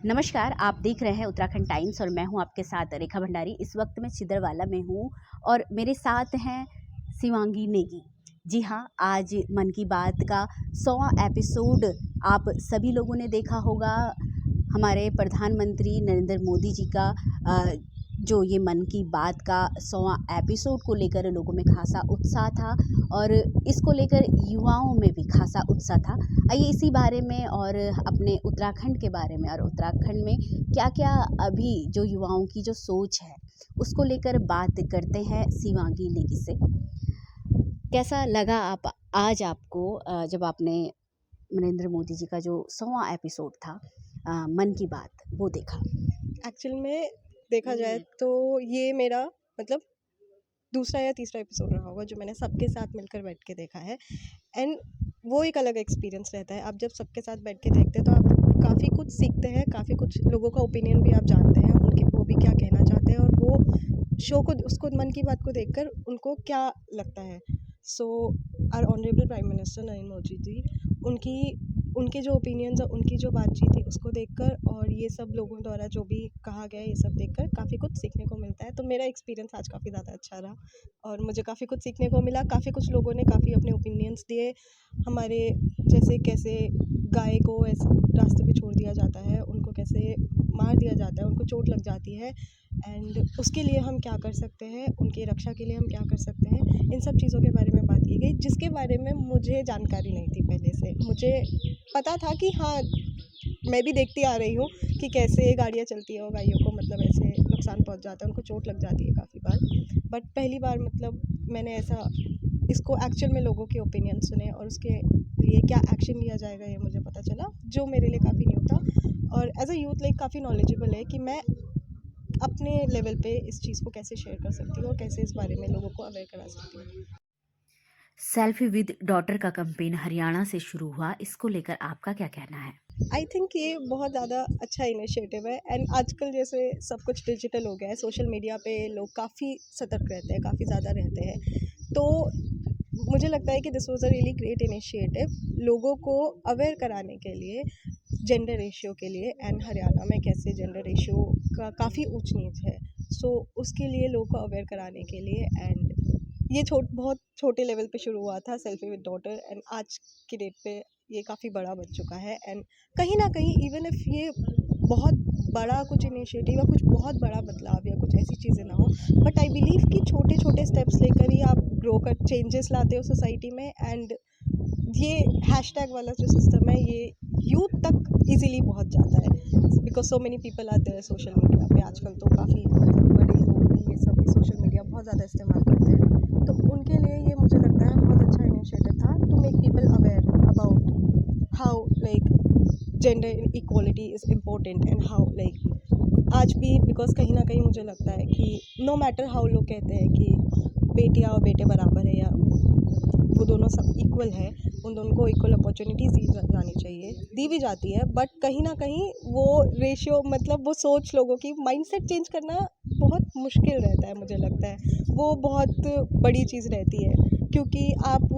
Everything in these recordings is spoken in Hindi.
नमस्कार, आप देख रहे हैं उत्तराखंड टाइम्स और मैं हूं आपके साथ रेखा भंडारी। इस वक्त मैं छिंदवाड़ा में हूं और मेरे साथ हैं शिवांगी नेगी। जी हाँ, आज मन की बात का 100वां एपिसोड आप सभी लोगों ने देखा होगा। हमारे प्रधानमंत्री नरेंद्र मोदी जी का जो ये मन की बात का 100वां एपिसोड को लेकर लोगों में खासा उत्साह था और इसको लेकर युवाओं में भी खासा उत्साह था। आइए इसी बारे में और अपने उत्तराखंड के बारे में और उत्तराखंड में क्या-क्या अभी जो युवाओं की जो सोच है उसको लेकर बात करते हैं शिवांगी नेगी से। कैसा लगा आप आज आपको जब आपने नरेंद्र मोदी जी का जो 100वां एपिसोड था मन की बात वो देखा? एक्चुअल में देखा जाए तो ये मेरा मतलब दूसरा या तीसरा एपिसोड रहा होगा जो मैंने सबके साथ मिलकर बैठ के देखा है। एंड वो एक अलग एक्सपीरियंस रहता है। आप जब सबके साथ बैठ के देखते हैं तो आप काफ़ी कुछ सीखते हैं, काफ़ी कुछ लोगों का ओपिनियन भी आप जानते हैं, उनके वो भी क्या कहना चाहते हैं और वो शो को उसको मन की बात को देखकर उनको क्या लगता है। So our honourable prime minister Narendra Modi ji, उनकी उनके जो ओपिनियंस और उनकी जो बातचीत थी उसको देखकर और ये सब लोगों द्वारा जो भी कहा गया है ये सब देखकर काफ़ी कुछ सीखने को मिलता है। तो मेरा एक्सपीरियंस आज काफ़ी ज़्यादा अच्छा रहा और मुझे काफ़ी कुछ सीखने को मिला। काफ़ी कुछ लोगों ने काफ़ी अपने ओपिनियंस दिए। हमारे जैसे कैसे गाय को ऐसे रास्ते पे छोड़ दिया जाता है, उनको कैसे मार दिया जाता है, उनको चोट लग जाती है एंड उसके लिए हम क्या कर सकते हैं, उनकी रक्षा के लिए हम क्या कर सकते हैं, इन सब चीज़ों के बारे में बात की गई जिसके बारे में मुझे जानकारी नहीं थी पहले से। मुझे पता था कि हाँ, मैं भी देखती आ रही हूँ कि कैसे गाड़ियाँ चलती हैं और गायों को मतलब ऐसे नुकसान पहुँच जाता है, उनको चोट लग जाती है काफ़ी बार। बट पहली बार मतलब मैंने ऐसा इसको एक्चुअल में लोगों के ओपिनियन सुने और उसके लिए क्या एक्शन लिया जाएगा ये मुझे पता चला, जो मेरे लिए काफ़ी न्यू था। और एज अ यूथ लाइक काफ़ी नॉलेजेबल है कि मैं अपने लेवल पे इस चीज़ को कैसे शेयर कर सकती हूँ और कैसे इस बारे में लोगों को अवेयर करा सकती हूँ। सेल्फी विद डॉटर का कैंपेन हरियाणा से शुरू हुआ, इसको लेकर आपका क्या कहना है? आई थिंक ये बहुत ज़्यादा अच्छा इनिशिएटिव है एंड आजकल जैसे सब कुछ डिजिटल हो गया है, सोशल मीडिया पे लोग काफ़ी सतर्क रहते हैं, काफ़ी ज़्यादा रहते हैं। तो मुझे लगता है कि this was a really great initiative लोगों को अवेयर कराने के लिए, जेंडर रेशियो के लिए एंड हरियाणा में कैसे जेंडर रेशियो का काफ़ी ऊंच नीच है। सो उसके लिए लोगों को अवेयर कराने के लिए एंड ये बहुत छोटे लेवल पे शुरू हुआ था सेल्फी विद डॉटर एंड आज की डेट पे ये काफ़ी बड़ा बन चुका है। एंड कहीं ना कहीं इवन इफ़ ये बहुत बड़ा कुछ इनिशिएटिव या कुछ बहुत बड़ा बदलाव या कुछ ऐसी चीज़ें ना हो, बट आई बिलीव कि छोटे छोटे स्टेप्स लेकर ही आप ग्रो कर चेंजेस लाते हो सोसाइटी में। एंड ये हैशटैग वाला जो सिस्टम है ये यूथ तक इजीली पहुंच जाता है बिकॉज सो मेनी पीपल आते हैं सोशल मीडिया पे। आजकल तो काफ़ी बड़े लोग भी ये सब भी सोशल मीडिया बहुत ज़्यादा इस्तेमाल करते हैं, तो उनके लिए ये मुझे लगता है बहुत अच्छा इनिशिएटिव था to make people aware about how like gender equality is important and how like आज भी बिकॉज कहीं ना कहीं मुझे लगता है कि नो मैटर हाउ लोग कहते हैं कि बेटियाँ और बेटे बराबर है या वो दोनों सब इक्वल है, उन दोनों को इक्वल अपॉर्चुनिटीज़ दी जानी चाहिए, दी भी जाती है, बट कहीं ना कहीं वो रेशियो मतलब वो सोच लोगों की माइंडसेट चेंज करना बहुत मुश्किल रहता है। मुझे लगता है वो बहुत बड़ी चीज़ रहती है क्योंकि आप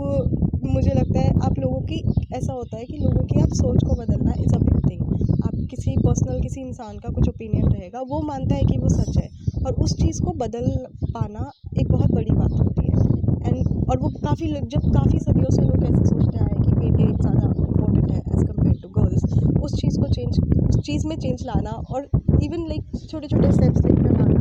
मुझे लगता है आप लोगों की ऐसा होता है कि लोगों की आप सोच को बदलना इज़ अ बिग थिंग। आप किसी पर्सनल किसी इंसान का कुछ ओपिनियन रहेगा, वो मानता है कि वो सच है और उस चीज़ को बदल पाना एक बहुत बड़ी बात होती है। एंड और वो जब काफ़ी सदियों से लोग ऐसे सोचते आए कि बेटे ज़्यादा इम्पोर्टेंट है एज़ कम्पेयर टू गर्ल्स, उस चीज़ में चेंज लाना और इवन लाइक छोटे छोटे स्टेप्स लेकर आना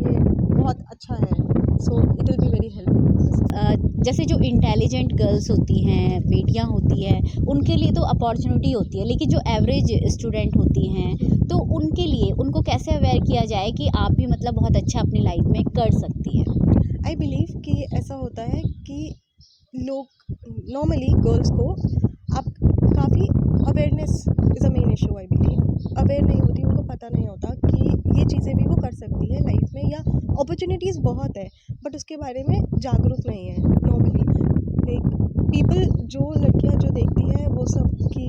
ये बहुत अच्छा है। So it will be very helpful. जैसे जो इंटेलिजेंट गर्ल्स होती हैं, बेटियां होती हैं, उनके लिए तो अपॉर्चुनिटी होती है, लेकिन जो एवरेज स्टूडेंट होती हैं तो उनके लिए उनको कैसे अवेयर किया जाए कि आप भी मतलब बहुत अच्छा अपनी लाइफ में कर सकती हैं? आई बिलीव कि ऐसा होता है कि लोग नॉर्मली गर्ल्स को आप काफ़ी awareness is a main issue. I believe aware नहीं होती, उनको पता नहीं होता कि ये चीज़ें भी वो कर सकती है लाइफ में या अपॉर्चुनिटीज़ बहुत है बट उसके बारे में जागरूक नहीं है नॉर्मली। लाइक पीपल जो लड़कियां जो देखती है वो सब कि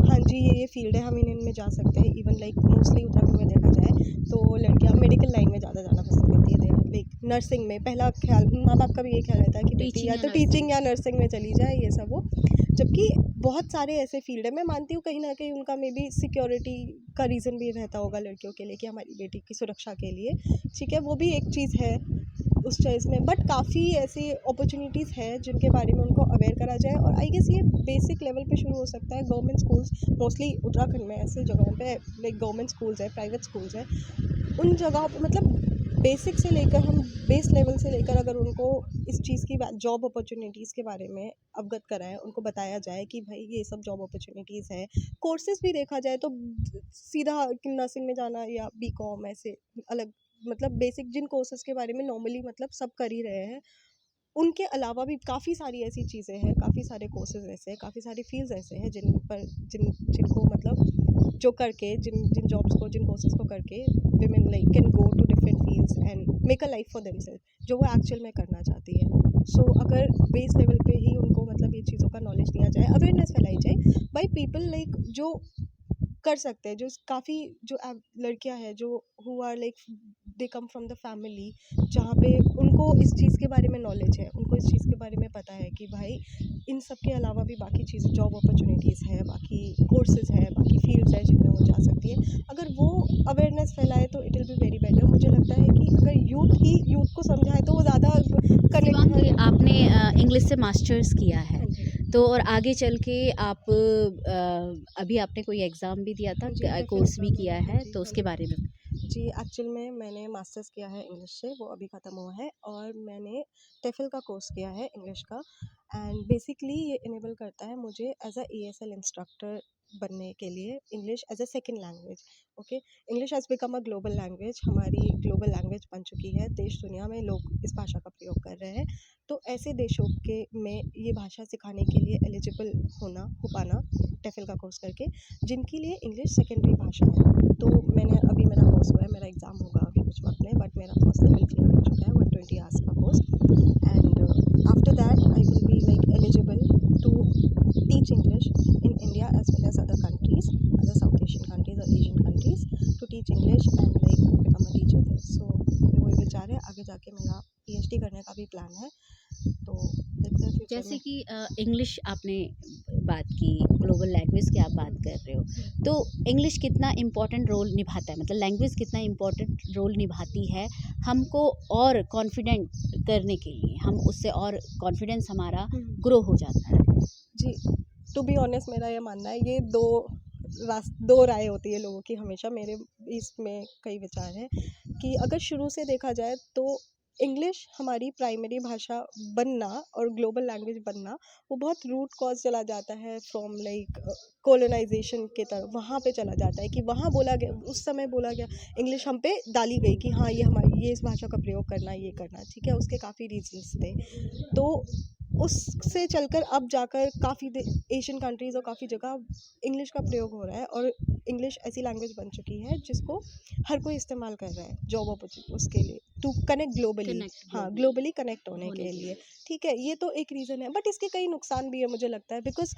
हाँ जी ये फील्ड है, हम इनमें जा सकते हैं। इवन लाइक मोस्टली उत्तराखंड में देखा जाए तो लड़कियां मेडिकल लाइन में ज़्यादा जाना पसंद करती है। लाइक नर्सिंग में पहला ख्याल माँ बाप का भी ये ख्याल रहता है कि बेटी या तो टीचिंग या नर्सिंग में चली जाए, ये सब वो। जबकि बहुत सारे ऐसे फील्ड है, मैं मानती हूँ कहीं ना कहीं उनका मे बी सिक्योरिटी का रीज़न भी रहता होगा लड़कियों के लिए कि हमारी बेटी की सुरक्षा के लिए, ठीक है, वो भी एक चीज़ है उस चॉइस में। बट काफ़ी ऐसी अपॉर्चुनिटीज़ हैं जिनके बारे में उनको अवेयर करा जाए, और आई गेस ये बेसिक लेवल पे शुरू हो सकता है। गवर्नमेंट स्कूल्स मोस्टली उत्तराखंड में ऐसे जगहों पे लाइक गवर्नमेंट स्कूल्स है, प्राइवेट स्कूल्स है, उन जगहों पे मतलब बेसिक से लेकर हम बेस लेवल से लेकर अगर उनको इस चीज़ की जॉब अपॉर्चुनिटीज़ के बारे में अवगत कराएं, उनको बताया जाए कि भाई ये सब जॉब अपॉर्चुनिटीज़ हैं। कोर्सेज भी देखा जाए तो सीधा नर्सिंग में जाना या बीकॉम ऐसे अलग, मतलब बेसिक जिन कोर्सेज के बारे में नॉर्मली मतलब सब कर ही रहे हैं, उनके अलावा भी काफ़ी सारी ऐसी चीज़ें हैं, काफ़ी सारे कोर्सेज ऐसे हैं, काफ़ी सारी फील्ड्स ऐसे हैं जिनको मतलब जो करके जिन जॉब्स को, जिन कोर्सेज को करके women like can go to different fields and make a life for themselves जो वो एक्चुअल में करना चाहती है। सो अगर बेस लेवल पे ही उनको मतलब ये चीज़ों का नॉलेज दिया जाए, अवेयरनेस फैलाई जाए बाई पीपल लाइक जो कर सकते हैं, जो काफ़ी जो लड़कियां हैं जो who are like they come from the family जहाँ पे उनको इस चीज़ के बारे में नॉलेज है, उनको इस चीज़ के बारे में पता है कि भाई इन सब के अलावा भी बाकी चीज़ें जॉब अपॉर्चुनिटीज़ है, बाकी कोर्सेज है, बाकी फील्ड्स है जिनमें वो जा सकती है। अगर वो अवेयरनेस फैलाए तो it will be very better. मुझे लगता है कि अगर यूथ को समझाए तो वो ज़्यादा शिवांगी, कनेक्ट। आपने इंग्लिश से मास्टर्स किया है, तो और आगे चल के आप अभी आपने कोई एग्ज़ाम भी दिया था, हाँ जी, कोर्स भी TOEFL किया एग्ज़ाम, हाँ है, जी, तो हाँ उसके जी। बारे में? जी, एक्चुअल में मैंने मास्टर्स किया है इंग्लिश से, वो अभी ख़त्म हुआ है, और मैंने टेफल का कोर्स किया है इंग्लिश का। एंड बेसिकली ये इनेबल करता है मुझे एज अ ESL इंस्ट्रक्टर बनने के लिए, English as a second language. Okay, English has become a global language, हमारी ग्लोबल लैंग्वेज बन चुकी है, देश दुनिया में लोग इस भाषा का प्रयोग कर रहे हैं। तो ऐसे देशों के में ये भाषा सिखाने के लिए एलिजिबल हो पाना टेफल का कोर्स करके, जिनके लिए इंग्लिश सेकेंडरी भाषा है। तो मैंने अभी मेरा कोर्स हुआ है, मेरा एग्ज़ाम होगा अभी कुछ वक्त में, बट मेरा फर्स्ट लेवल क्लियर हो चुका है, 120 आवर्स का कोर्स। And after that I will be like eligible to teach English in India as well as other countries, other south Asian countries और Asian countries, to teach English and like become a teacher there. So ये वही विचार है, आगे जाके मेरा PhD करने का भी प्लान है। तो देखते हैं फ्यूचर जैसे में। कि इंग्लिश आपने बात की, ग्लोबल लैंग्वेज की आप बात कर रहे हो, तो इंग्लिश कितना इम्पोर्टेंट रोल निभाता है, मतलब लैंग्वेज कितना इम्पोर्टेंट रोल निभाती है हमको और कॉन्फिडेंट करने के लिए, हम उससे और कॉन्फिडेंस हमारा ग्रो हो जाता है? जी, टू बी ऑनेस्ट मेरा ये मानना है, ये दो राय होती है लोगों की हमेशा, मेरे इसमें कई विचार हैं कि अगर शुरू से देखा जाए तो इंग्लिश हमारी प्राइमरी भाषा बनना और ग्लोबल लैंग्वेज बनना, वो बहुत रूट कॉज चला जाता है फ्रॉम लाइक कोलोनाइजेशन के तरफ, वहाँ पे चला जाता है कि वहाँ बोला गया, उस समय बोला गया, इंग्लिश हम पे डाली गई कि हाँ ये इस भाषा का प्रयोग करना, ये करना, ठीक है, उसके काफ़ी रीजंस थे। तो उससे चलकर अब जाकर काफ़ी एशियन कंट्रीज़ और काफ़ी जगह इंग्लिश का प्रयोग हो रहा है, और इंग्लिश ऐसी लैंग्वेज बन चुकी है जिसको हर कोई इस्तेमाल कर रहा है जॉब अपॉर्चुनिटी उसके लिए, टू कनेक्ट ग्लोबली। कनेक्ट हाँ, ग्लोबली ग्लोबली कनेक्ट होने होने के के लिए, लिए। ठीक है, ये तो एक रीज़न है, बट इसके कई नुकसान भी है मुझे लगता है, बिकॉज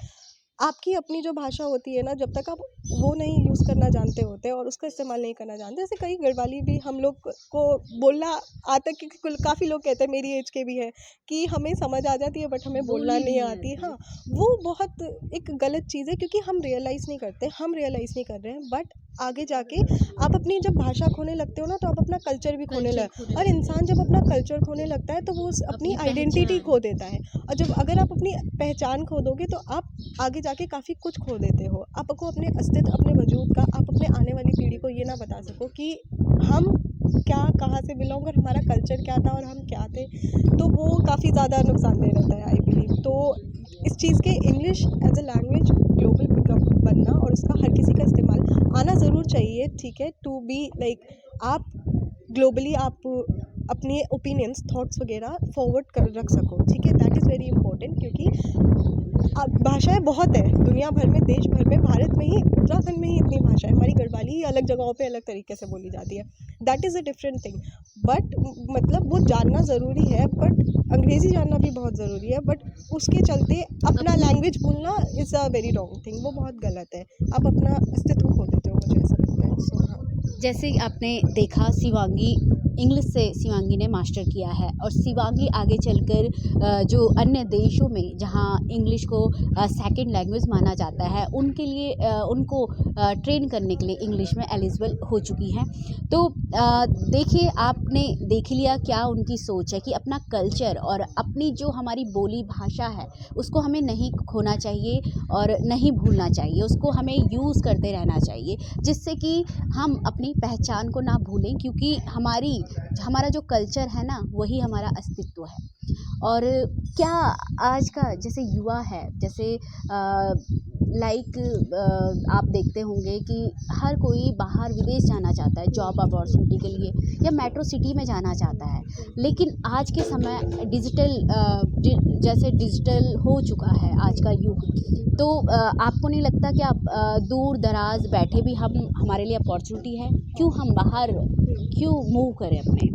आपकी अपनी जो भाषा होती है ना, जब तक आप वो नहीं यूज़ करना जानते होते और उसका इस्तेमाल नहीं करना जानते, जैसे कई गढ़वाली भी हम लोग को बोलना आता, कि काफ़ी लोग कहते हैं, मेरी एज के भी हैं, कि हमें समझ आ जाती है बट हमें बोलना बोलनी नहीं नहीं आती। आती। हाँ, वो बहुत एक गलत चीज़ है, क्योंकि हम रियलाइज़ नहीं करते, हम रियलाइज़ नहीं कर रहे हैं, बट आगे जाके आप अपनी जब भाषा खोने लगते हो ना, तो आप अपना कल्चर भी खोने कल्चर लग, खोने और लगते इंसान जब अपना कल्चर खोने लगता है तो वो अपनी अपनी आइडेंटिटी पहचान। खो देता है। और जब अगर आप अपनी पहचान खो दोगे तो आप आगे जाके काफ़ी कुछ खो देते हो, आपको अपने अस्तित्व, अपने वजूद का, आप अपने आने वाली पीढ़ी को ये ना बता सको कि हम क्या, कहाँ से बिलोंग, और हमारा कल्चर क्या था और हम क्या थे, तो वो काफ़ी ज़्यादा नुकसानदेह रहता है आई बिलीव। तो इस चीज़ के English as a language global बनना और उसका हर किसी का इस्तेमाल आना ज़रूर चाहिए, ठीक है, टू बी लाइक आप ग्लोबली आप अपने ओपिनियंस, थॉट्स वगैरह फॉरवर्ड कर रख सको, ठीक है, दैट इज़ वेरी इंपॉर्टेंट, क्योंकि अब भाषाएं बहुत है दुनिया भर में, देश भर में, भारत में ही, उत्तराखंड में ही इतनी भाषा है, हमारी गढ़वाली ही अलग जगहों पे अलग तरीके से बोली जाती है, that is a different thing. But मतलब वो जानना ज़रूरी है, बट अंग्रेज़ी जानना भी बहुत ज़रूरी है, बट उसके चलते अपना लैंग्वेज भूलना is a very wrong thing, वो बहुत गलत है, आप अपना अस्तित्व खो देते हो, मुझे ऐसा लगता है। सो हाँ। जैसे आपने देखा शिवांगी इंग्लिश से शिवांगी ने मास्टर किया है और शिवांगी आगे चलकर जो अन्य देशों में जहाँ इंग्लिश को सेकंड लैंग्वेज माना जाता है उनके लिए उनको ट्रेन करने के लिए इंग्लिश में एलिजिबल हो चुकी हैं। तो देखिए, आपने देख लिया क्या उनकी सोच है कि अपना कल्चर और अपनी जो हमारी बोली भाषा है उसको हमें नहीं खोना चाहिए और नहीं भूलना चाहिए, उसको हमें यूज़ करते रहना चाहिए, जिससे कि हम अपनी पहचान को ना भूलें, क्योंकि हमारा जो कल्चर है ना वही हमारा अस्तित्व है। और क्या आज का जैसे युवा है, जैसे आप देखते होंगे कि हर कोई बाहर विदेश जाना चाहता है जॉब अपॉर्चुनिटी के लिए या मेट्रो सिटी में जाना चाहता है, लेकिन आज के समय जैसे डिजिटल हो चुका है आज का युग, तो आपको नहीं लगता कि आप दूर दराज बैठे भी हमारे लिए अपॉर्चुनिटी है, क्यों हम बाहर क्यों मूव करें अपने?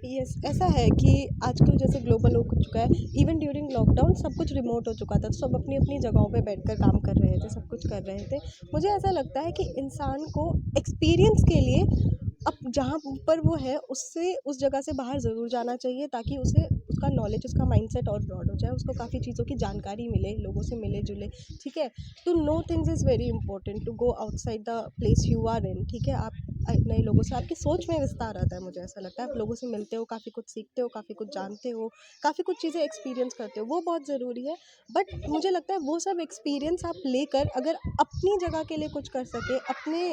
यस, ऐसा है कि आजकल जैसे ग्लोबल हो चुका है, इवन ड्यूरिंग लॉकडाउन सब कुछ रिमोट हो चुका था, सब अपनी अपनी जगहों पे बैठकर काम कर रहे थे, सब कुछ कर रहे थे। मुझे ऐसा लगता है कि इंसान को एक्सपीरियंस के लिए अब जहाँ पर वो है उससे उस जगह से बाहर ज़रूर जाना चाहिए, ताकि उसे उसका नॉलेज, उसका माइंडसेट और ब्रॉड हो जाए, उसको काफ़ी चीज़ों की जानकारी मिले, लोगों से मिले जुले, ठीक है। To know things is very important, to go outside the place you are in, ठीक है। आप नए लोगों से, आपकी सोच में विस्तार आता है, मुझे ऐसा लगता है। आप लोगों से मिलते हो, काफ़ी कुछ सीखते हो, काफ़ी कुछ जानते हो, काफ़ी कुछ चीज़ें एक्सपीरियंस करते हो, वो बहुत ज़रूरी है। बट मुझे लगता है वो सब एक्सपीरियंस आप लेकर अगर अपनी जगह के लिए कुछ कर सके, अपने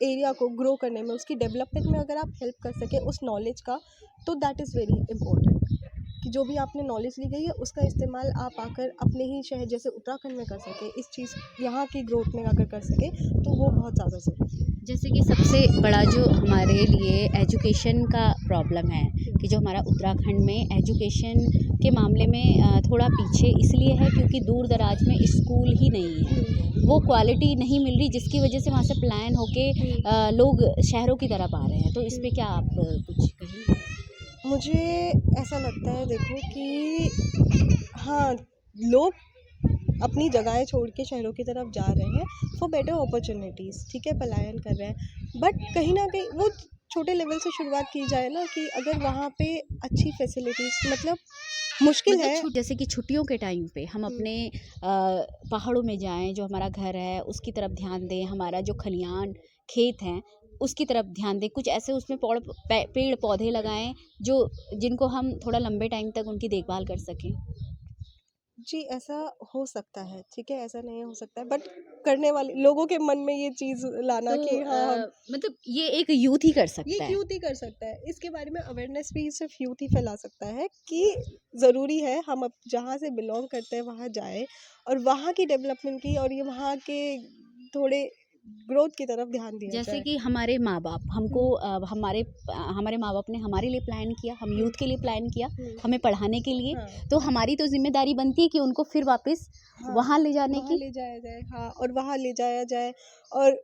एरिया को ग्रो करने में, उसकी डेवलपमेंट में अगर आप हेल्प कर सके उस नॉलेज का, तो दैट इज़ वेरी इंपॉर्टेंट। कि जो भी आपने नॉलेज ली गई है उसका इस्तेमाल आप आकर अपने ही शहर जैसे उत्तराखंड में कर सके, इस चीज़ यहाँ की ग्रोथ में अगर कर सके तो वो बहुत ज़्यादा ज़रूरी है। जैसे कि सबसे बड़ा जो हमारे लिए एजुकेशन का प्रॉब्लम है कि जो हमारा उत्तराखंड में एजुकेशन के मामले में थोड़ा पीछे इसलिए है क्योंकि दूर दराज में स्कूल ही नहीं है, वो क्वालिटी नहीं मिल रही, जिसकी वजह से वहाँ से प्लान होके लोग शहरों की तरफ आ रहे हैं। तो इस पे क्या आप कुछ कहेंगे? मुझे ऐसा लगता है, देखो कि हाँ, लोग अपनी जगहें छोड़ के शहरों की तरफ जा रहे हैं फॉर बेटर अपॉर्चुनिटीज़, ठीक है, पलायन कर रहे हैं। बट कहीं ना कहीं वो छोटे लेवल से शुरुआत की जाए ना, कि अगर वहाँ पे अच्छी फैसिलिटीज़, मतलब मुश्किल है। जैसे कि छुट्टियों के टाइम पे हम अपने पहाड़ों में जाएं, जो हमारा घर है उसकी तरफ ध्यान दें, हमारा जो खलियान खेत हैं उसकी तरफ ध्यान दें, कुछ ऐसे उसमें पेड़ पौधे लगाएं जो जिनको हम थोड़ा लंबे टाइम तक उनकी देखभाल कर सकें। जी, ऐसा हो सकता है, ठीक है, ऐसा नहीं हो सकता है, बट करने वाले लोगों के मन में ये चीज़ लाना तो कि हाँ हम मतलब ये एक यूथ ही कर ये सकता है। यूथ ही कर सकता है। इसके बारे में अवेयरनेस भी सिर्फ यूथ ही फैला सकता है कि ज़रूरी है हम अब जहाँ से बिलोंग करते हैं वहाँ जाएं और वहाँ की डेवलपमेंट की और ये वहाँ के थोड़े ग्रोथ की तरफ ध्यान दिया जैसे जाए। कि हमारे माँ बाप हमको हमारे माँ बाप ने हमारे लिए प्लान किया, हम यूथ के लिए प्लान किया, हमें पढ़ाने के लिए, हाँ, तो हमारी तो जिम्मेदारी बनती है कि उनको फिर वापस हाँ, वहाँ ले जाने वहाँ की। ले जाया जाए, हाँ, और वहाँ ले जाया जाए और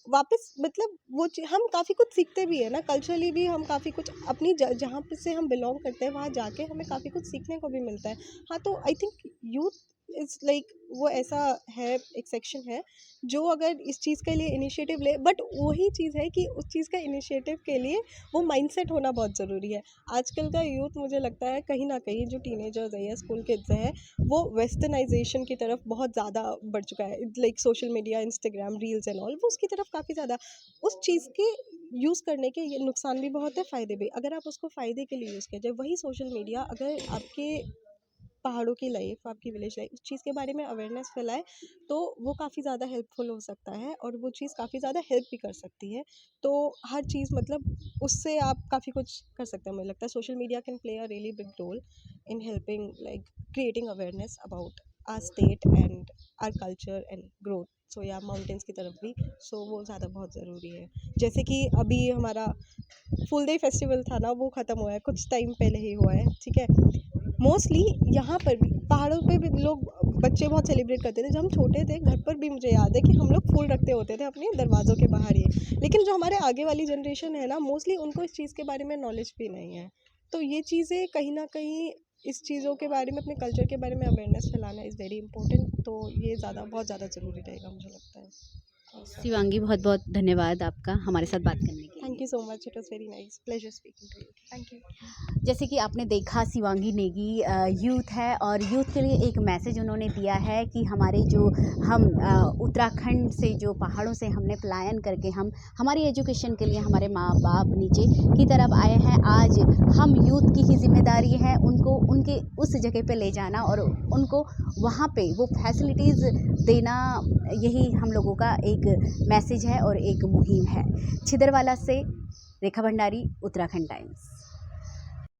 वापस, मतलब वो हम काफ़ी कुछ सीखते भी है ना, कल्चरली भी हम काफ़ी कुछ अपनी जहाँ पे से हम बिलोंग करते हैं वहाँ जाके हमें काफ़ी कुछ सीखने को भी मिलता है। हाँ, तो I think youth is like वो ऐसा है, एक सेक्शन है जो अगर इस चीज़ के लिए इनिशिएटिव ले, बट वही चीज़ है कि उस चीज़ का इनिशिएटिव के लिए वो माइंडसेट होना बहुत ज़रूरी है। आजकल का यूथ, मुझे लगता है कहीं ना कहीं जो टीनेजर्स है या स्कूल किड्स है, वो वेस्टर्नाइजेशन की तरफ बहुत ज़्यादा बढ़ चुका है, like social media, Instagram reels and all, वो उसकी तरफ काफ़ी ज़्यादा उस चीज़ के यूज़ करने के ये नुकसान भी बहुत है, फ़ायदे भी। अगर आप उसको फ़ायदे के लिए यूज़ किया जाए, वही सोशल मीडिया अगर आपके पहाड़ों की लाइफ, आपकी विलेज लाइफ, उस चीज़ के बारे में अवेयरनेस फैलाए तो वो काफ़ी ज़्यादा हेल्पफुल हो सकता है और वो चीज़ काफ़ी ज़्यादा हेल्प भी कर सकती है। तो हर चीज़, मतलब उससे आप काफ़ी कुछ कर सकते हैं। मुझे लगता है social media can play a really big role in helping, like creating awareness about our state and our culture and growth. So yeah mountains की तरफ भी, सो वो ज़्यादा बहुत ज़रूरी है। जैसे कि अभी हमारा फुल डे फेस्टिवल था ना, वो ख़त्म हुआ है, कुछ टाइम पहले ही हुआ है, ठीक है। मोस्टली यहाँ पर भी पहाड़ों पे भी लोग, बच्चे बहुत सेलिब्रेट करते थे। जब हम छोटे थे, घर पर भी मुझे याद है कि हम लोग फूल रखते होते थे अपने दरवाज़ों के बाहर ही। लेकिन जो हमारे आगे वाली जनरेशन है ना, मोस्टली उनको इस चीज़ के बारे में नॉलेज भी नहीं है। तो ये चीज़ें कहीं ना कहीं, इस चीज़ों के बारे में, अपने कल्चर के बारे में अवेयरनेस फैलाना इज़ वेरी इंपॉर्टेंट। तो ये बहुत ज़्यादा ज़रूरी रहेगा, मुझे लगता है। शिवांगी, बहुत बहुत धन्यवाद आपका हमारे साथ बात करने के लिए। Thank thank you so much, it was very nice, pleasure speaking to you, thank you. जैसे कि आपने देखा शिवांगी नेगी यूथ है और यूथ के लिए एक मैसेज उन्होंने दिया है कि हमारे जो हम उत्तराखंड से जो पहाड़ों से हमने पलायन करके हम हमारी एजुकेशन के लिए हमारे माँ बाप नीचे की तरफ आए हैं, आज हम यूथ की ही जिम्मेदारी है उनको उनके उस जगह पे ले जाना और उनको वहाँ पे वो फैसिलिटीज़ देना, यही हम लोगों का एक मैसेज है और एक मुहिम है। छिदरवाला से रेखा भंडारी, उत्तराखंड टाइम्स।